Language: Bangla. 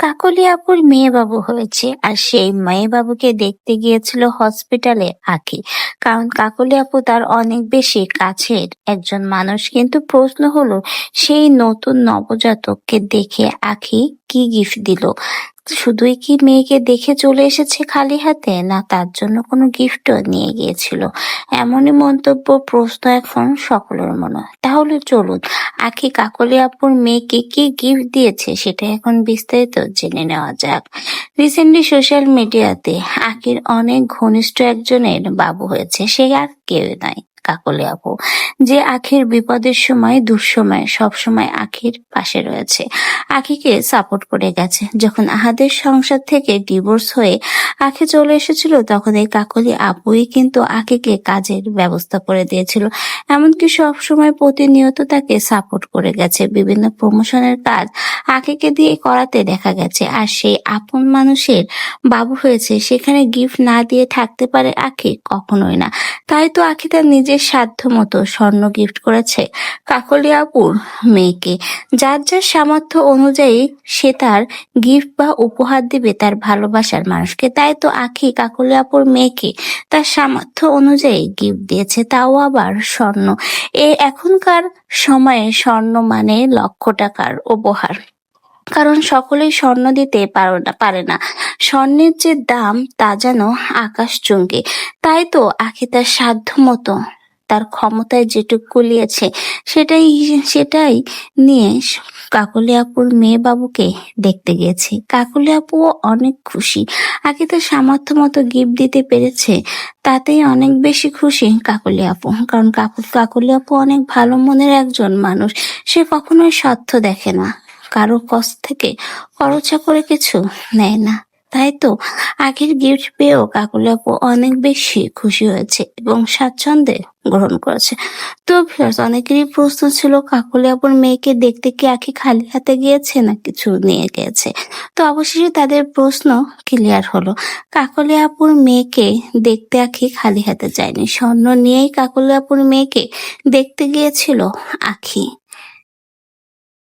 কাকলি আপুর মেয়েবাবু হয়েছে আর সেই মেয়েবাবুকে দেখতে গিয়েছিল হসপিটালে আঁখি। কারণ কাকলি আপু তার অনেক বেশি কাছের একজন মানুষ। কিন্তু প্রশ্ন হলো, সেই নতুন নবজাতককে দেখে আঁখি কি গিফট দিল? শুধুই কি মেয়েকে দেখে চলে এসেছে খালি হাতে, না তার জন্য কোনো গিফটও নিয়ে গিয়েছিল? এমনই মন্তব্য, প্রশ্ন এখন সকলের মনে। তাহলে চলুন আঁখি কাকলি আপুর মেয়েকে কি গিফট দিয়েছে সেটা এখন বিস্তারিত জেনে নেওয়া যাক। রিসেন্টলি সোশ্যাল মিডিয়াতে আঁখির অনেক ঘনিষ্ঠ একজনের বাবু হয়েছে। সে আর কেউ নয়, কাকলি আপু, যে আঁখির বিপদের সময় দুঃসময় সবসময় আঁখির পাশে রয়েছে, আঁখিকে সাপোর্ট করে গেছে। যখন আহাদের সংসার থেকে ডিভোর্স হয়ে আঁখি চলে এসেছিল, তখন এই কাকলি আপুই কিন্তু আঁখিকে কাজের ব্যবস্থা করে দিয়েছিল। এমনকি সবসময় প্রতিনিয়ত তাকে সাপোর্ট করে গেছে। বিভিন্ন প্রমোশনের কাজ আঁখিকে দিয়ে করাতে দেখা গেছে। আর সেই আপন মানুষের বাবু হয়েছে, সেখানে গিফট না দিয়ে থাকতে পারে আঁখি? কখনোই না। তাই তো আঁখি তার নিজের সাধ্য মতো স্বর্ণ গিফট করেছে কাকলি আপুর মেয়েকে। যার যার সামর্থ্য অনুযায়ী সে তার গিফট বা উপহার দিবে তার ভালোবাসার মানুষকে। তাই তো আঁখি কাকলি আপুর মেয়েকে তার সামর্থ্য অনুযায়ী গিফট দিয়েছে, তাও আবার স্বর্ণ। এখনকার সময়ে স্বর্ণ মানে লক্ষ টাকার উপহার। কারণ সকলেই স্বর্ণ দিতে পারে না। স্বর্ণের যে দাম তা যেন আকাশচুম্বী। তাই তো আঁখি তার সাধ্য মতো তার ক্ষমতায় যেটুকু কুলিয়েছে সেটাই সেটাই নিয়ে কাকলি আপুর মেয়ে বাবুকে দেখতে গেছে। কাকলি আপুও অনেক খুশি। আঁখি তার সামর্থ্য মতো গিফট দিতে পেরেছে, তাতেই অনেক বেশি খুশি কাকলি আপু। কারণ কাকলি আপু অনেক ভালো মনের একজন মানুষ। সে কখনোই স্বার্থ দেখে না, কারো কাছ থেকে খরচা করে কিছু নেয় না। তাই তো আখির গিফট পেয়েও কাকলি আপু অনেক বেশি খুশি হয়েছে এবং স্বাচ্ছন্দ্যে গ্রহণ করেছে। তো ভিউয়ার্স, অনেকেরই প্রশ্ন ছিল কাকলি আপুর মেয়েকে দেখতে কি আখি খালি হাতে গিয়েছে না কিছু নিয়ে গিয়েছে। তো অবশেষে তাদের প্রশ্ন ক্লিয়ার হলো। কাকলি আপুর মেয়েকে দেখতে আখি খালি হাতে যায়নি, স্বর্ণ নিয়েই কাকলি আপুর মেয়েকে দেখতে গিয়েছিল আখি।